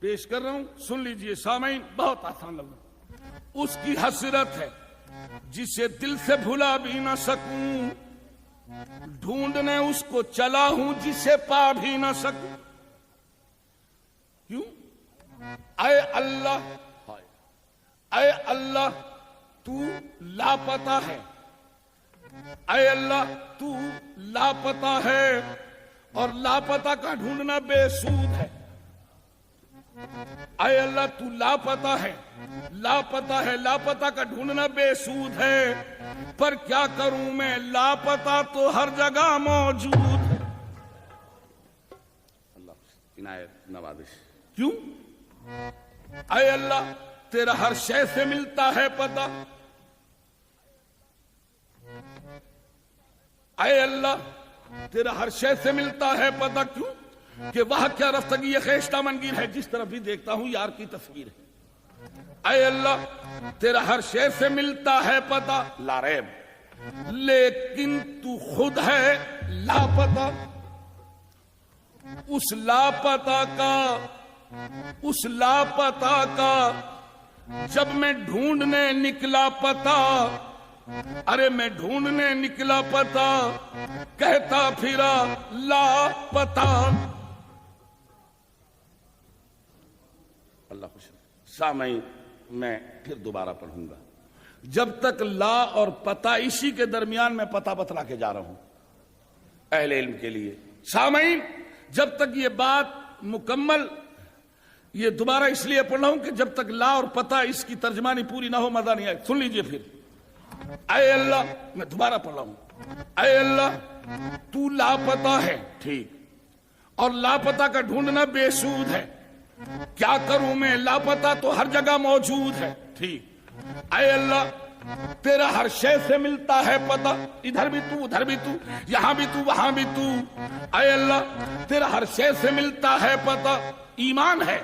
پیش کر رہا ہوں، سن لیجئے سامعین، بہت آسان لفظ۔ اس کی حسرت ہے جسے دل سے بھلا بھی نہ سکوں، ڈھونڈنے اس کو چلا ہوں جسے پا بھی نہ سکوں۔ کیوں؟ اے اللہ، اے اللہ تو لاپتہ ہے، اے اللہ تو لاپتہ ہے، اور لاپتہ کا ڈھونڈنا بے سود ہے۔ اے اللہ تو لاپتہ ہے، لاپتہ ہے، لاپتہ کا ڈھونڈنا بے سود ہے، پر کیا کروں میں، لاپتہ تو ہر جگہ موجود ہے۔ اللہ عنایت نوازش۔ کیوں؟ اے اللہ تیرا ہر شے سے ملتا ہے پتہ، اے اللہ تیرا ہر شے سے ملتا ہے پتہ۔ کیوں کہ وہ کیا رفتگی یہ خیشتہ منگیر ہے، جس طرف بھی دیکھتا ہوں یار کی تصویر ہے۔ اے اللہ تیرا ہر شے سے ملتا ہے پتہ، لا ریب، لیکن تو خود ہے لاپتہ۔ اس لاپتہ کا جب میں ڈھونڈنے نکلا پتہ، ارے میں ڈھونڈنے نکلا پتہ، کہتا پھرا لاپتہ۔ اللہ خوش۔ سامعین میں پھر دوبارہ پڑھوں گا، جب تک لا اور پتہ، اسی کے درمیان میں پتہ بتلا کے جا رہا ہوں اہل علم کے لیے۔ سامعین جب تک یہ بات مکمل، یہ دوبارہ اس لیے پڑھ رہا ہوں کہ جب تک لا اور پتہ اس کی ترجمانی پوری نہ ہو مزہ نہیں آئے۔ سن لیجئے پھر۔ اے اللہ، میں دوبارہ پڑھ رہا ہوں، اے اللہ تو لاپتہ ہے، ٹھیک، اور لاپتہ کا ڈھونڈنا بے سود ہے، کیا کروں میں، لاپتہ تو ہر جگہ موجود ہے، ٹھیک۔ اے اللہ تیرا ہر شے سے ملتا ہے پتہ، ادھر بھی تو ادھر بھی تو، یہاں بھی تو وہاں بھی تو۔ اے اللہ تیرا ہر شے سے ملتا ہے پتہ، ایمان ہے،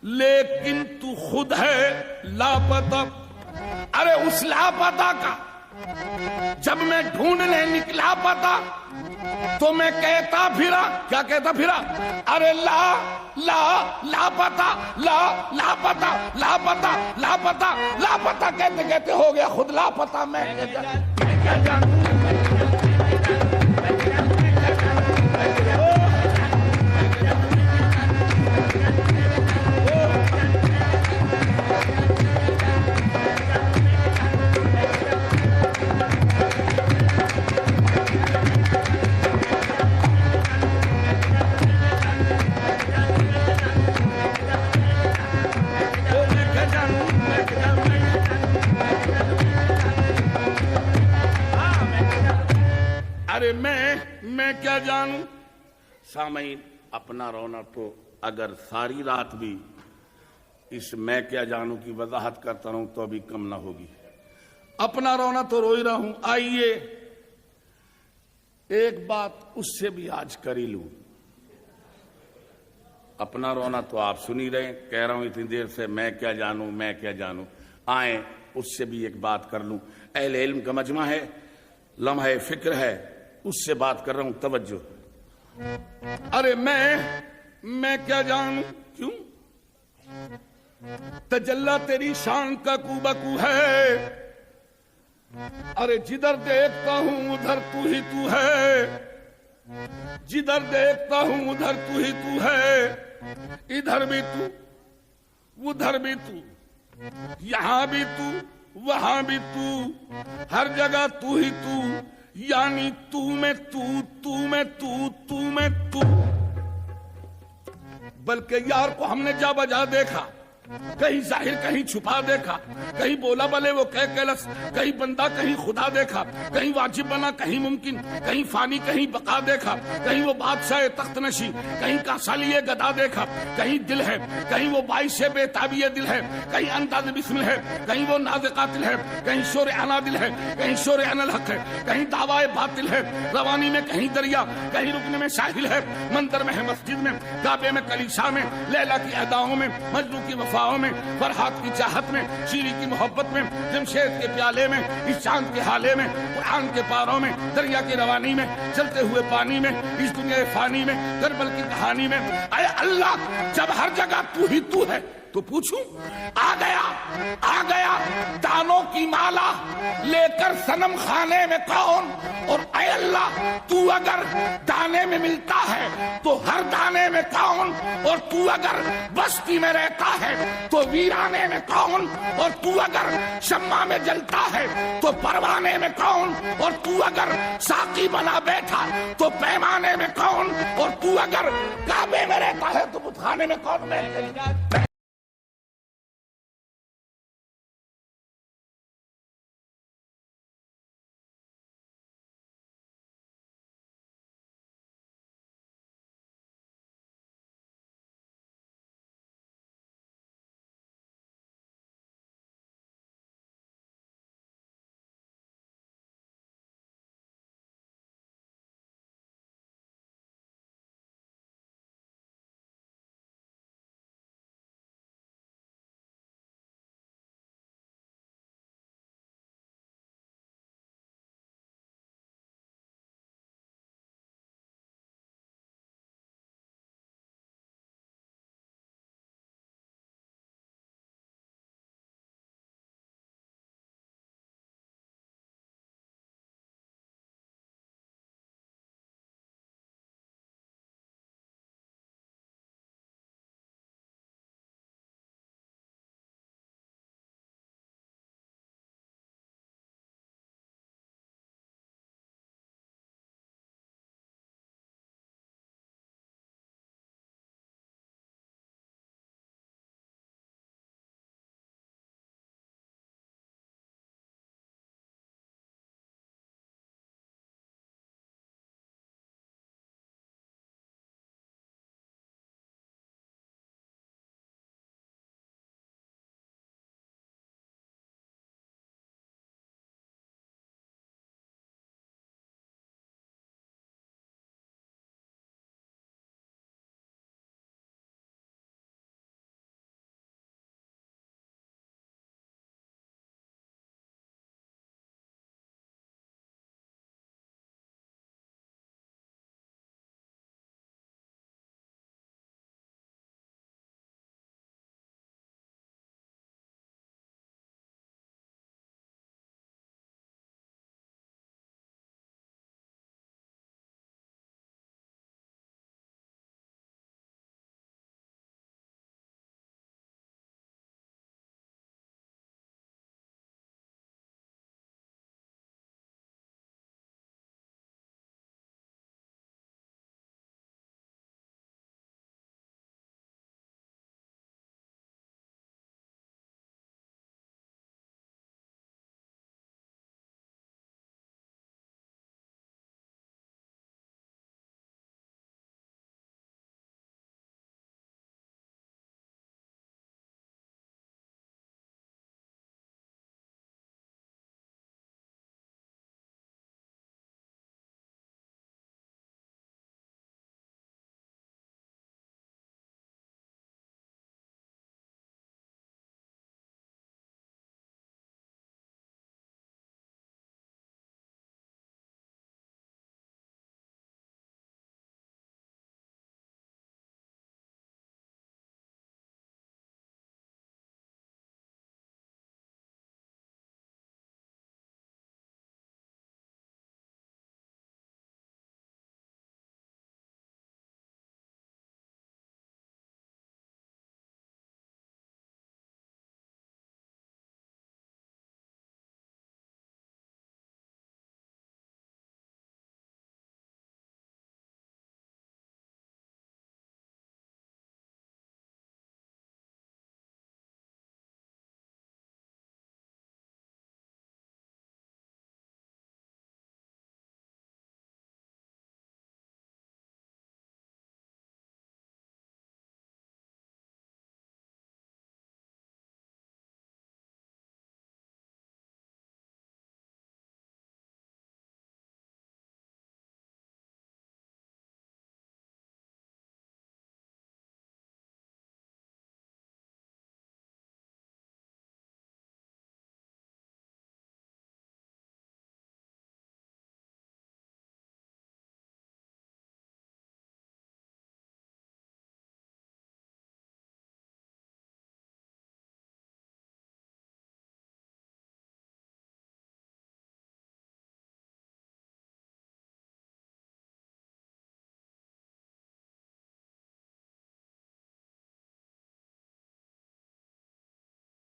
لیکن تو خود ہے لاپتہ۔ ارے اس لاپتہ کا جب میں ڈھونڈنے نکلا پتہ تو میں کہتا پھرا، کیا کہتا پھرا، ارے لاپتہ، لاپتہ، لاپتہ، لاپتہ، لاپتہ کہتے کہتے ہو گیا خود لاپتہ۔ میں کیا جانوں۔ ارے میں کیا جانوں۔ سامعین اپنا رونا تو اگر ساری رات بھی اس میں کیا جانوں کی وضاحت کرتا رہوں تو ابھی کم نہ ہوگی۔ اپنا رونا تو رو ہی رہا ہوں، آئیے ایک بات اس سے بھی آج کر ہی لوں۔ اپنا رونا تو آپ سنی رہے، کہہ رہا ہوں اتنی دیر سے میں کیا جانوں، میں کیا جانوں، آئیں اس سے بھی ایک بات کر لوں۔ اہل علم کا مجمع ہے، لمحہ فکر ہے، اس سے بات کر رہا ہوں، توجہ۔ ارے میں کیا جانوں، کیوں تجلی تیری شان کا کو بکو ہے، ارے جدھر دیکھتا ہوں ادھر تو ہی تو ہے، جدھر دیکھتا ہوں ادھر تو ہی تو ہے، ادھر بھی تو ادھر بھی تو، یہاں بھی تو وہاں بھی تو، ہر جگہ تو ہی تو، یعنی تو میں تو، تو میں تو، تو میں تو۔ بلکہ یار کو ہم نے جا بجا دیکھا، کہیں ظاہر کہیں چھپا دیکھا، کہیں بولا بلے وہ کہہ لفظ، کہیں بندہ کہیں خدا دیکھا، کہیں واجب بنا کہیں ممکن، کہیں فانی کہیں بقا دیکھا، کہیں وہ بادشاہ تخت نشی، کہیں کاسالی گدا دیکھا، کہیں دل ہے، کہیں وہ باعث بے تابی دل ہے، کہیں انداز بسمل ہے، کہیں وہ ناز قاتل ہے، کہیں شور انا دل ہے، کہیں شور انا الحق ہے، کہیں دعوی باطل ہے، روانی میں کہیں دریا، کہیں رکن میں ساحل ہے، منتر میں ہے مسجد میں، کعبے میں کلیسا میں، لیلا کی اداؤں میں، مجنوں کی وفا وفاؤں میں، فرحات کی چاہت میں، شیری کی محبت میں، جمشید کے پیالے میں، اس چاند کے حالے میں، قرآن کے پاروں میں، دریا کی روانی میں، چلتے ہوئے پانی میں، اس دنیا فانی میں، کربل کی کہانی میں، اے اللہ جب ہر جگہ تو ہی تو ہے تو پوچھوں آ گیا دانوں کی مالا لے کر صنم خانے میں کون؟ اور اے اللہ تو اگر دانے میں ملتا ہے تو ہر دانے میں کون؟ اور تو اگر بستی میں رہتا ہے تو ویرانے میں کون؟ اور تو اگر شمع میں جلتا ہے تو پروانے میں کون؟ اور تو اگر ساقی بنا بیٹھا تو پیمانے میں کون؟ اور تو اگر کعبے میں رہتا ہے تو بتخانے میں کون؟